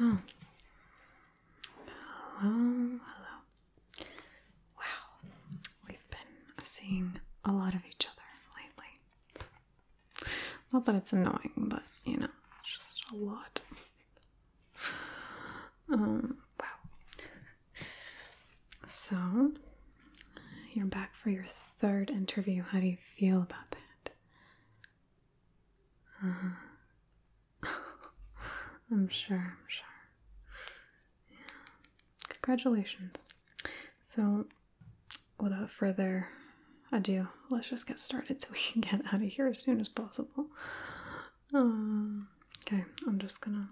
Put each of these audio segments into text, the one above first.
Oh. Hello, hello. Wow. We've been seeing a lot of each other lately. Not that it's annoying, but you know, it's just a lot. Wow. So, you're back for your third interview. How do you feel about that? I'm sure. Yeah. Congratulations. So, without further ado, let's just get started so we can get out of here as soon as possible. Okay, I'm just gonna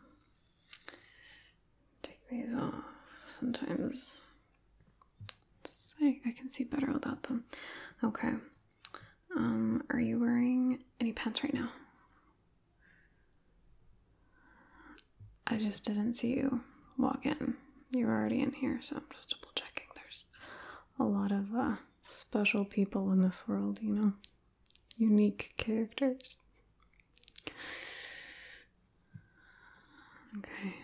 take these off. Sometimes I can see better without them. Okay. Are you wearing any pants right now? I just didn't see you walk in. You were already in here, so I'm just double checking. There's a lot of special people in this world, you know? Unique characters. Okay.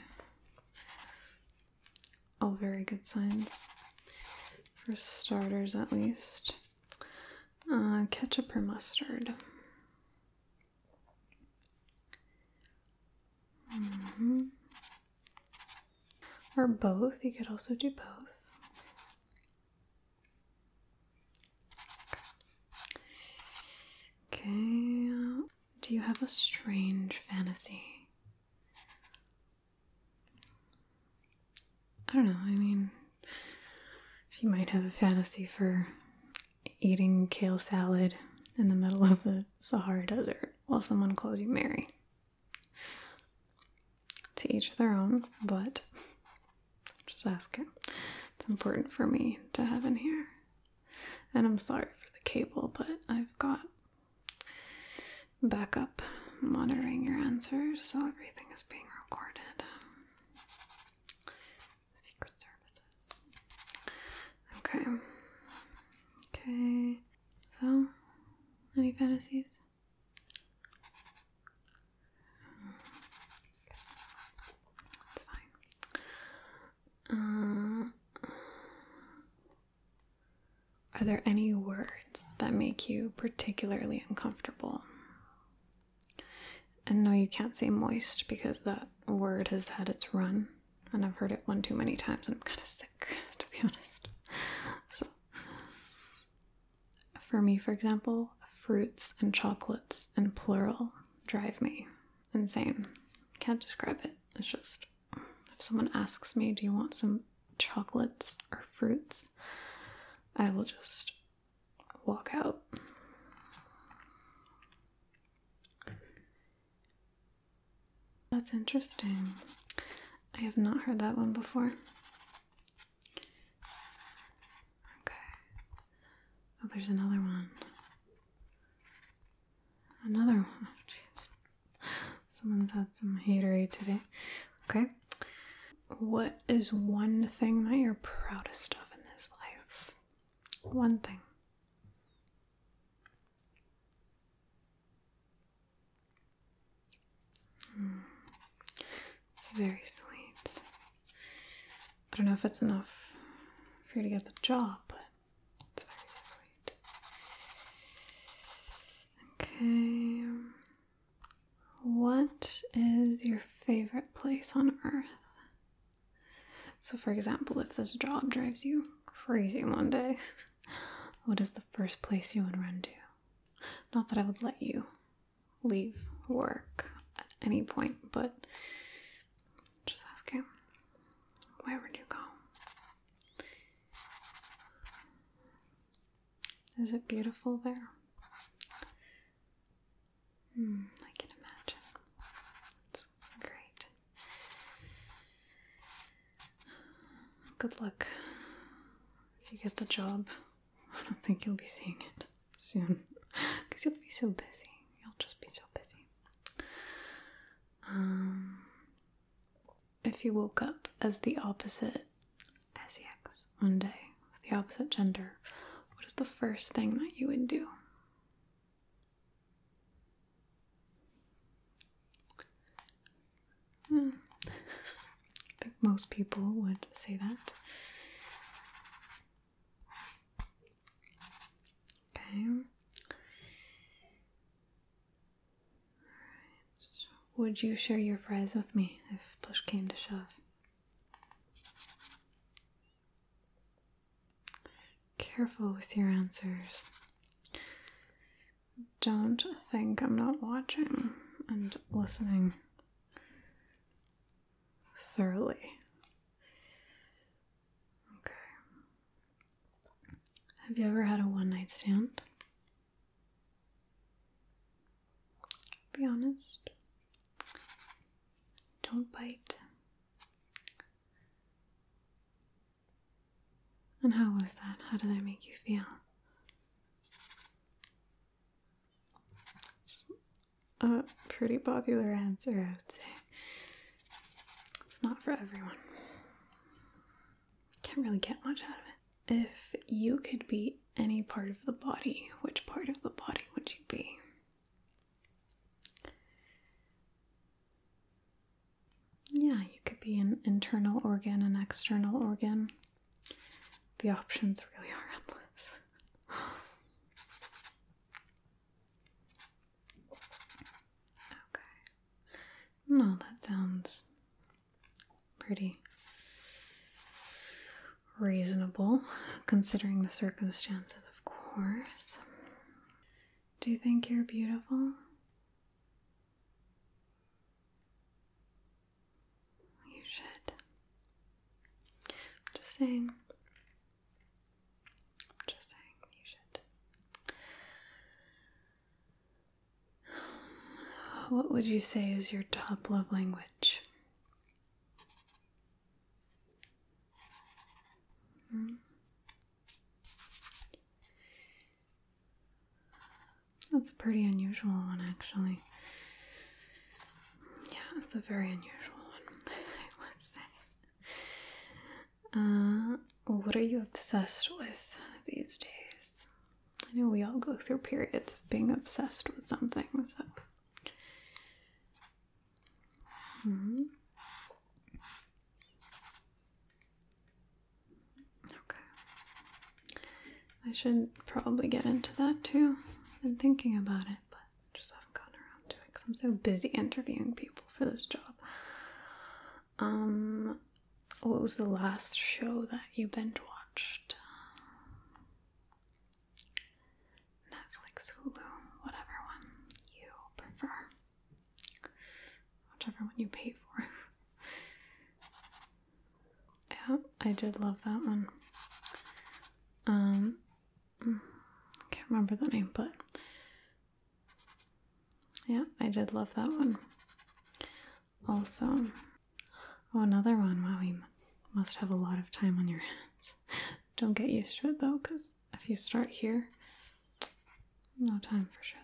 All very good signs. For starters, at least. Ketchup or mustard? Or both. You could also do both. Okay. Do you have a strange fantasy? I don't know. I mean, you might have a fantasy for eating kale salad in the middle of the Sahara Desert while someone calls you Mary. To each their own, but just asking. It's important for me to have in here. And I'm sorry for the cable, but I've got backup monitoring your answers, so everything is being recorded. Secret Services. Okay. Okay. So, any fantasies? It's fine. Are there any words that make you particularly uncomfortable? And no, you can't say moist because that word has had its run, and I've heard it one too many times, and I'm kind of sick, to be honest. So, for me, for example, fruits and chocolates in plural drive me insane. Can't describe it. It's just, if someone asks me, do you want some chocolates or fruits? I will just walk out. That's interesting. I have not heard that one before. Okay. Oh, there's another one. Another one. Jeez. Someone's had some haterade today. Okay. What is one thing that you're proudest of in this life? One thing. It's very sweet. I don't know if it's enough for you to get the job, but it's very sweet. Okay. What is your favorite place on earth? So, for example, if this job drives you crazy one day, what is the first place you would run to? Not that I would let you leave work at any point, but just asking, where would you go? Is it beautiful there? I can imagine. It's great. Good luck if you get the job. I don't think you'll be seeing it soon because you'll be so busy. You'll just be so busy. If you woke up as the opposite SEX one day, with the opposite gender, what is the first thing that you would do? Most people would say that. Okay. Alright. Would you share your fries with me if push came to shove? Careful with your answers. Don't think I'm not watching and listening thoroughly. Okay. Have you ever had a one-night stand? Be honest. Don't bite. And how was that? How did that make you feel? It's a pretty popular answer, I would say. It's not for everyone. Can't really get much out of it. If you could be any part of the body, which part of the body would you be? Yeah, you could be an internal organ, an external organ. The options really are endless. Okay. No, that sounds pretty reasonable, considering the circumstances, of course. Do you think you're beautiful? You should. Just saying. You should. What would you say is your top love language? That's a pretty unusual one, actually. Yeah, it's a very unusual one, I would say. What are you obsessed with these days? I know we all go through periods of being obsessed with something, so. Okay. I should probably get into that too. I've been thinking about it, but just haven't gotten around to it because I'm so busy interviewing people for this job. What was the last show that you binge watched? Netflix, Hulu, whatever one you prefer. Whichever one you pay for. Yeah, I did love that one. Can't remember the name, but yeah, I did love that one. Also, another one. Wow, you must have a lot of time on your hands. Don't get used to it though, because if you start here, no time for shows.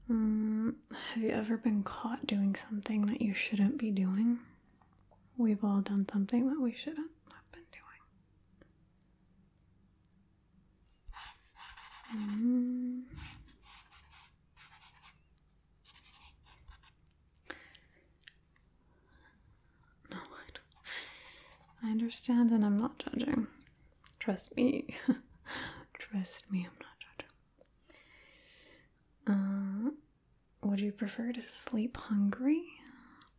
Have you ever been caught doing something that you shouldn't be doing? We've all done something that we shouldn't have been doing. No, I understand and I'm not judging. Trust me. Trust me, I'm not judging. Would you prefer to sleep hungry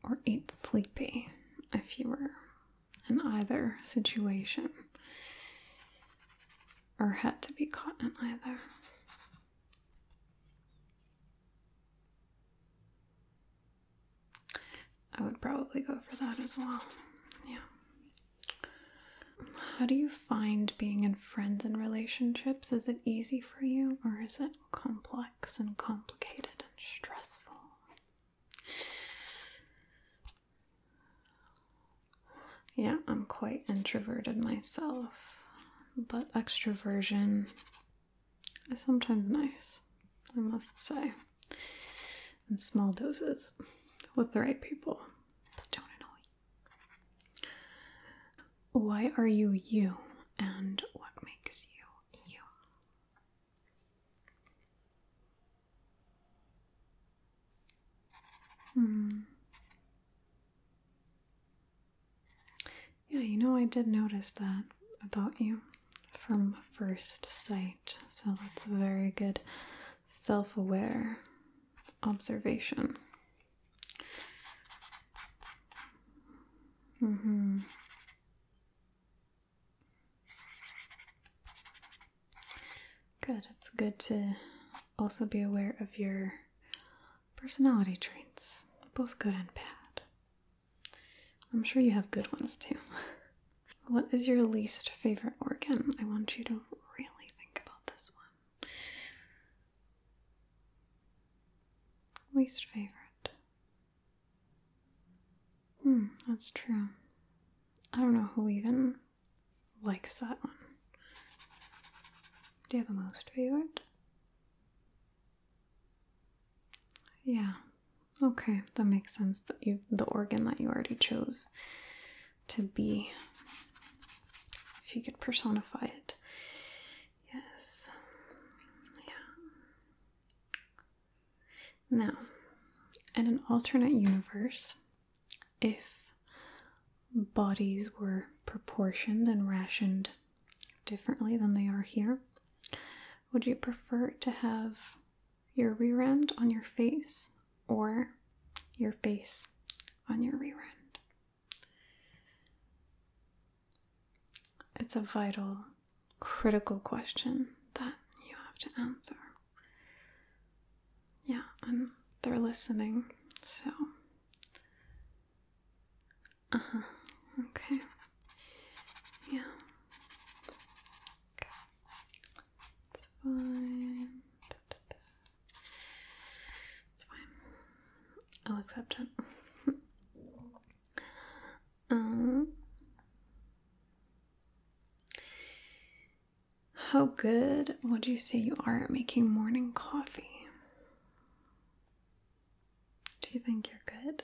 or eat sleepy if you were in either situation or had to be caught in either? I would probably go for that as well. Yeah. How do you find being in friends and relationships? Is it easy for you or is it complex and complicated and stressful? Yeah, I'm quite introverted myself, but extroversion is sometimes nice, I must say. In small doses, with the right people, but don't annoy. Why are you you, and what makes you you? I did notice that about you from first sight, so that's a very good self-aware observation. Good. It's good to also be aware of your personality traits, both good and bad. I'm sure you have good ones too. What is your least favorite organ? I want you to really think about this one. Least favorite. That's true. I don't know who even likes that one. Do you have a most favorite? Yeah. Okay, that makes sense that the organ that you already chose to be, if you could personify it. Yes. Yeah. Now, in an alternate universe, if bodies were proportioned and rationed differently than they are here, would you prefer to have your rear end on your face or your face on your rear end? It's a vital, critical question that you have to answer. Yeah, and they're listening, so. Okay. Yeah. Okay. It's fine. It's fine. I'll accept it. How good would you say you are at making morning coffee? Do you think you're good?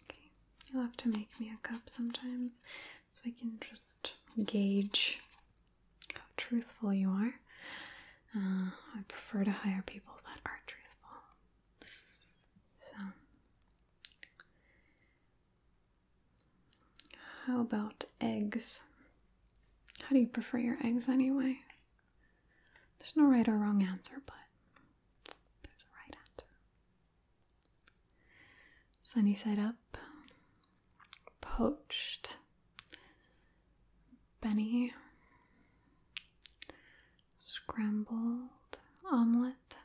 Okay, you'll have to make me a cup sometimes so I can just gauge how truthful you are. I prefer to hire people that are truthful. So, how about eggs? How do you prefer your eggs anyway? There's no right or wrong answer, but there's a right answer. Sunny side up, poached, Benny, scrambled, omelette,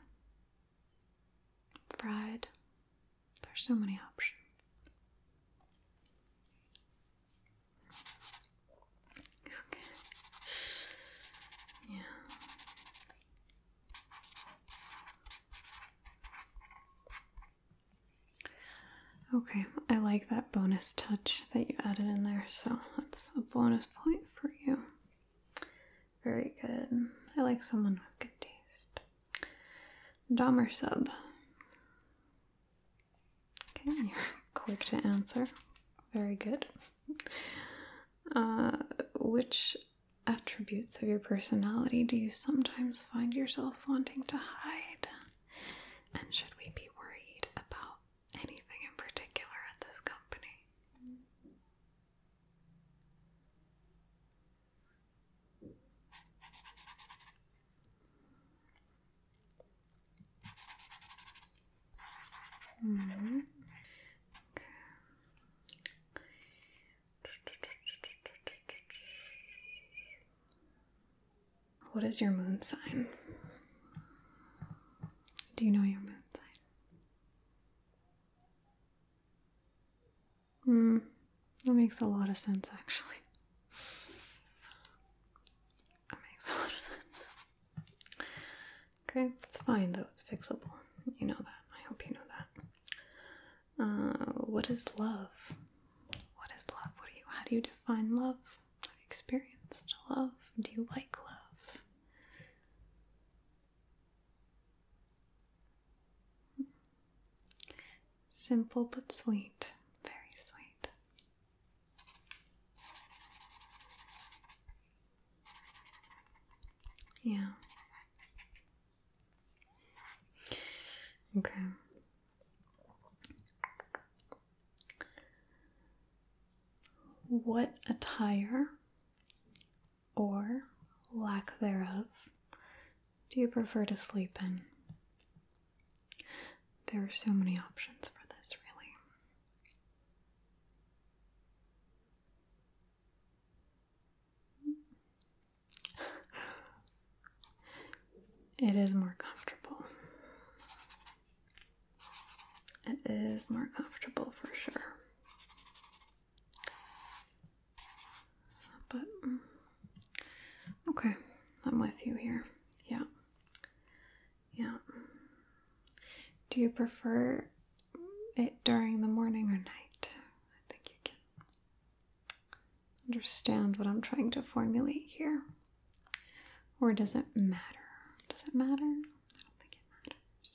fried. There's so many options. Okay. Yeah. Okay, I like that bonus touch that you added in there, so that's a bonus point for you. Very good. I like someone with good taste. Dom or sub? Okay, you're quick to answer. Very good. Which attributes of your personality do you sometimes find yourself wanting to hide? And should we be worried about anything in particular at this company? Okay. What is your moon sign? Do you know your moon sign? That makes a lot of sense, actually. That makes a lot of sense. Okay, it's fine though, it's fixable. You know that. I hope you know that. What is love? What is love? How do you define love? Have you experienced love? Do you like love? Simple but sweet. Very sweet. Yeah. Okay. What attire or lack thereof do you prefer to sleep in? There are so many options for this, really. It is more comfortable. It is more comfortable for sure. But, okay, I'm with you here. Yeah. Yeah. Do you prefer it during the morning or night? I think you can understand what I'm trying to formulate here. Or does it matter? Does it matter? I don't think it matters.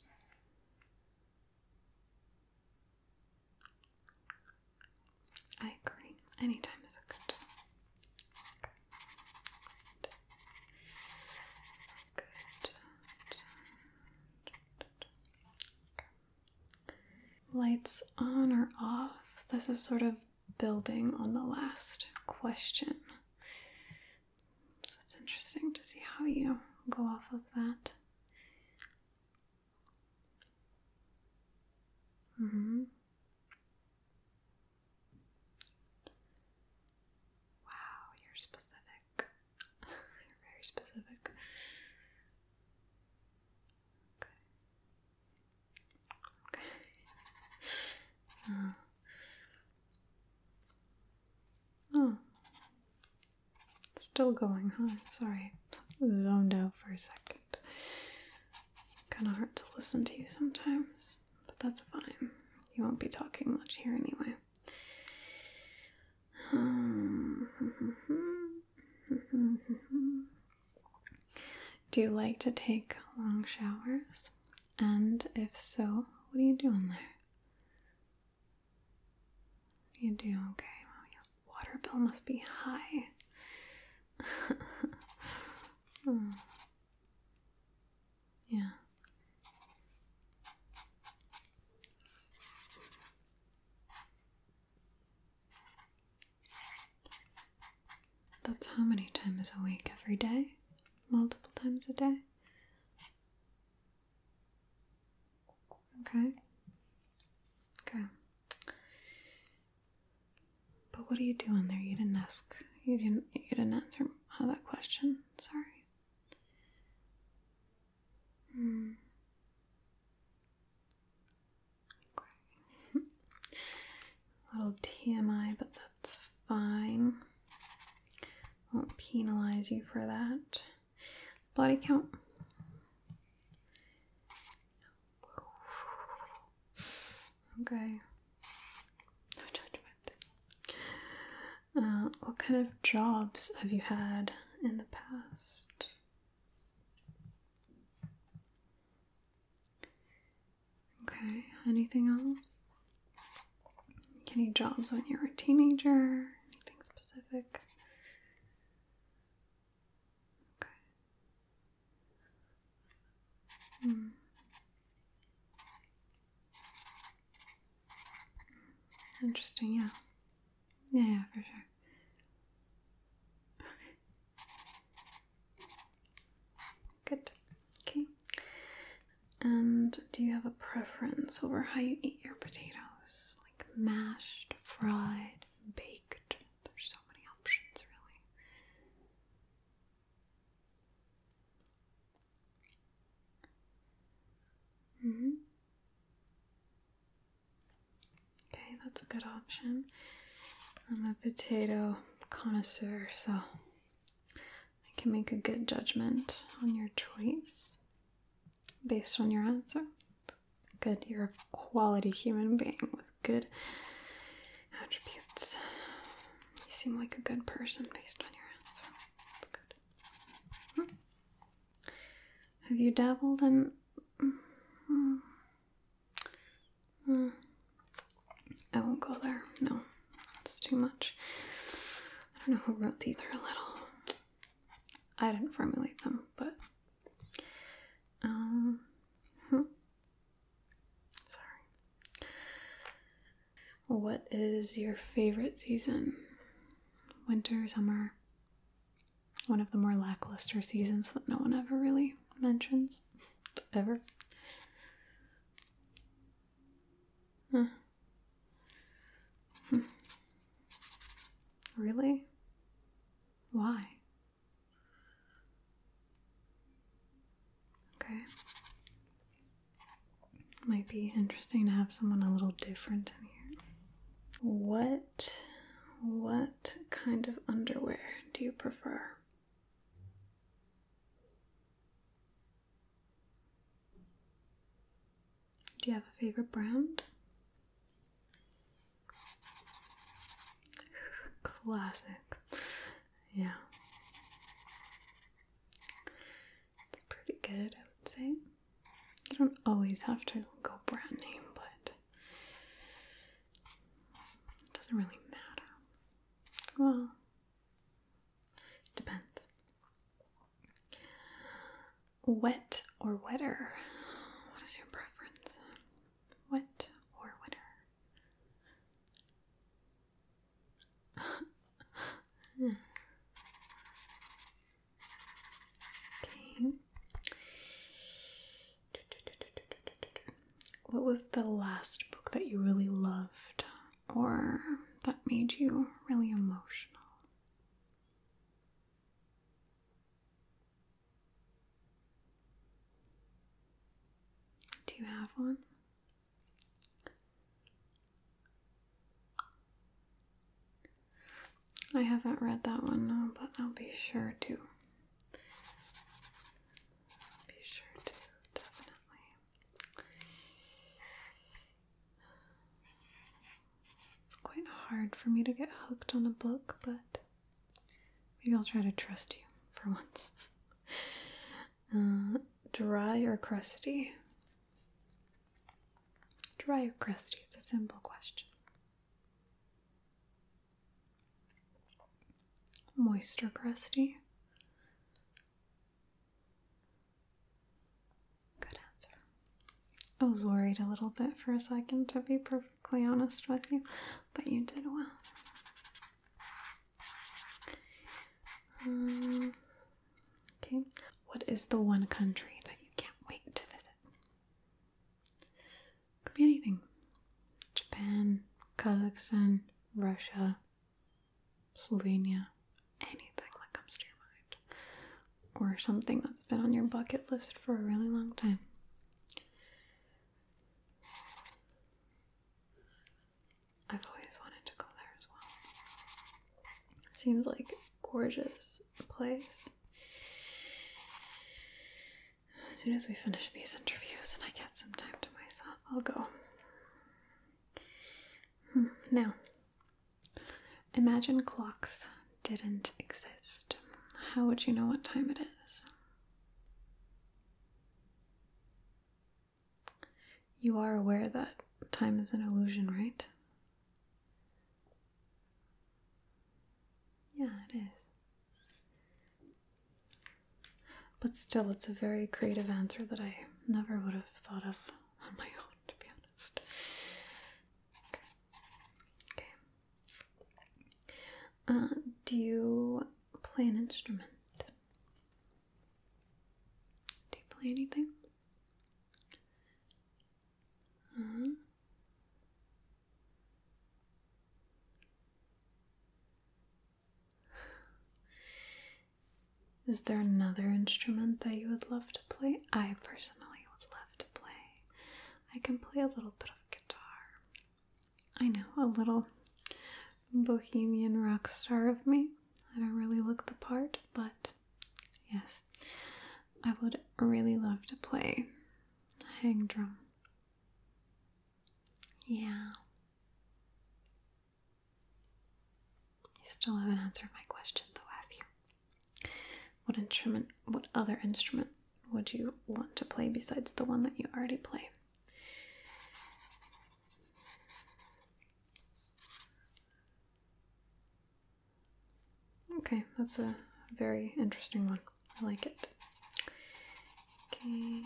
I agree. Anytime is a good time. Lights on or off? This is sort of building on the last question. So it's interesting to see how you go off of that. Wow, you're specific. You're very specific. Oh, it's still going, huh? Sorry, zoned out for a second. Kind of hard to listen to you sometimes, but that's fine. You won't be talking much here anyway. Do you like to take long showers? And if so, what are you doing there? You do? Okay. Well, your water bill must be high. Yeah. That's how many times a week? Every day? Multiple times a day? Okay. Okay. But what are you doing there? You didn't ask. You didn't answer that question. Sorry. Okay. A little TMI, but that's fine. Won't penalize you for that. Body count. Okay. No judgment. What kind of jobs have you had in the past? Okay. Anything else? Any jobs when you were a teenager? Anything specific? Okay. Interesting, yeah. Yeah, for sure. Good. Okay. And do you have a preference over how you eat your potatoes? Like mashed, fried, baked? There's so many options, really. Okay, that's a good option. I'm a potato connoisseur, so I can make a good judgment on your choice based on your answer. Good, you're a quality human being with good attributes. You seem like a good person based on your answer. That's good. Have you dabbled in... I won't go there. No, it's too much. I don't know who wrote these. They're a little... I didn't formulate them, but... Sorry. What is your favorite season? winter, summer. One of the more lackluster seasons that no one ever really mentions. Ever. Huh. Really? Why? Okay. Might be interesting to have someone a little different in here. What kind of underwear do you prefer? Do you have a favorite brand? Classic. Yeah. It's pretty good, I would say. You don't always have to go brand name, but it doesn't really matter. Well, depends. Wet or wetter? What is your preference? Wet or wetter? Okay. What was the last book that you really loved or that made you really emotional? Do you have one? I haven't read that one, no, but I'll be sure to. Definitely. It's quite hard for me to get hooked on a book, but maybe I'll try to trust you for once. Dry or crusty? Dry or crusty? It's a simple question. Moist or crusty? Good answer. I was worried a little bit for a second, to be perfectly honest with you, but you did well. Okay. What is the one country that you can't wait to visit? Could be anything. Japan, Kazakhstan, Russia, Slovenia, anything that comes to your mind. Or something that's been on your bucket list for a really long time. I've always wanted to go there as well. Seems like a gorgeous place. As soon as we finish these interviews and I get some time to myself, I'll go. Now, imagine clocks didn't exist. How would you know what time it is? You are aware that time is an illusion, right? Yeah, it is. But still, it's a very creative answer that I never would have thought of on my own, to be honest. Okay. Do you play an instrument? Do you play anything? Is there another instrument that you would love to play? I personally would love to play. I can play a little bit of guitar. I know, a little bohemian rock star of me. I don't really look the part, but yes, I would really love to play a hang drum. Yeah. You still haven't answered my question though, have you? What other instrument would you want to play besides the one that you already play? Okay, that's a very interesting one. I like it. Okay.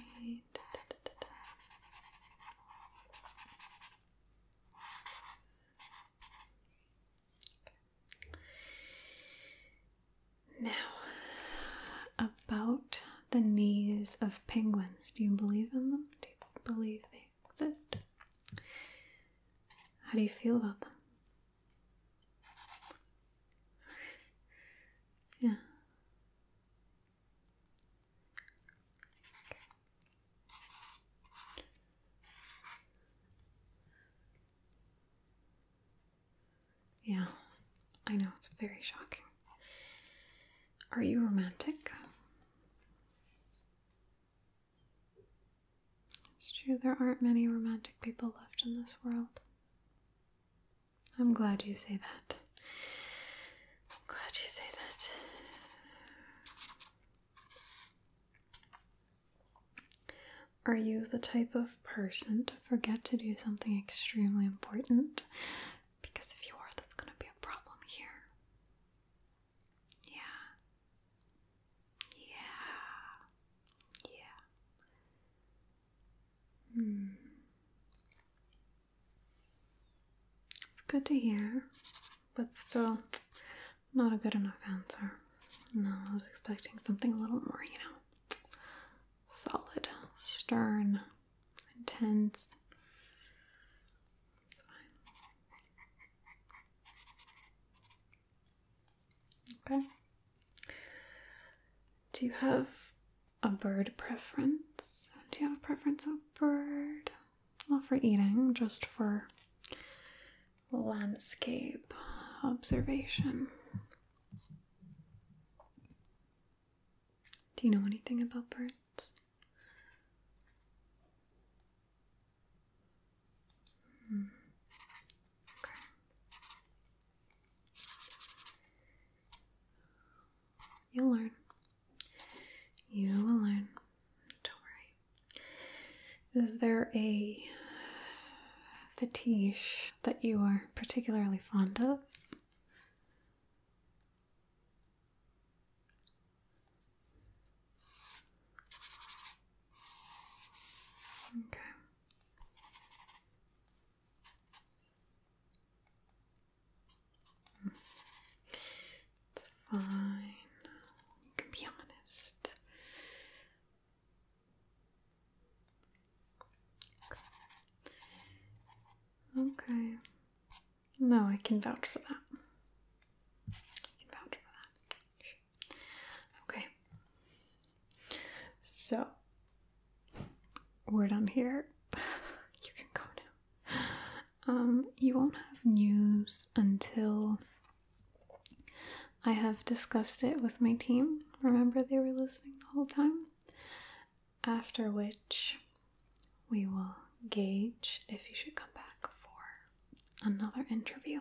of penguins. Do you believe in them? Do you believe they exist? How do you feel about them? Yeah. Yeah, I know, it's very shocking. Are you romantic? It's true, there aren't many romantic people left in this world. I'm glad you say that. I'm glad you say that. Are you the type of person to forget to do something extremely important? Because if you are, that's going to be a problem here. Yeah. It's good to hear, but still not a good enough answer. No, I was expecting something a little more, solid, stern, intense. It's fine. Okay. Do you have a bird preference? Do you have a preference of bird? Not for eating, just for landscape observation. Do you know anything about birds? Okay. You'll learn. You will learn. Don't worry. Is there a fetish that you are particularly fond of? Okay. It's fine. You can be honest. Okay. No, I can vouch for that. Okay. So, we're done here. You can go now. You won't have news until I have discussed it with my team. Remember, they were listening the whole time? After which we will gauge if you should come back for another interview.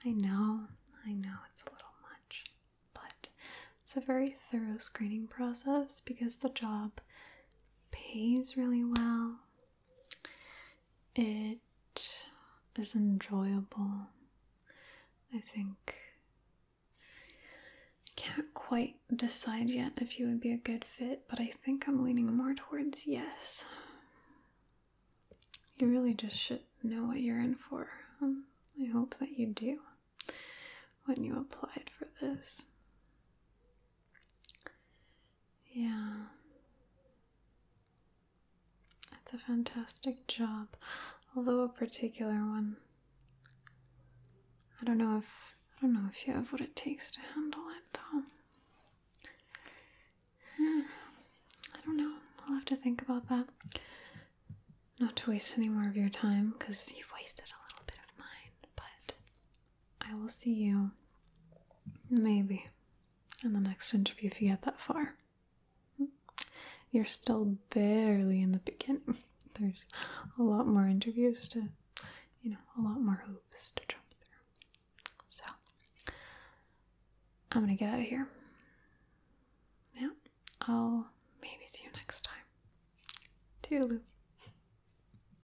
I know it's a little much, but it's a very thorough screening process because the job pays really well. It is enjoyable. I think can't quite decide yet if you would be a good fit, but I think I'm leaning more towards yes. You really just should know what you're in for. I hope that you do when you applied for this. Yeah. It's a fantastic job, although a particular one. I don't know if you have what it takes to handle it, though. I don't know. I'll have to think about that. Not to waste any more of your time, because you've wasted a little bit of mine, but I will see you maybe in the next interview if you get that far. You're still barely in the beginning. There's a lot more interviews to, a lot more hoops to jump through. So, I'm gonna get out of here. Yeah, I'll maybe see you next time. Toodaloo.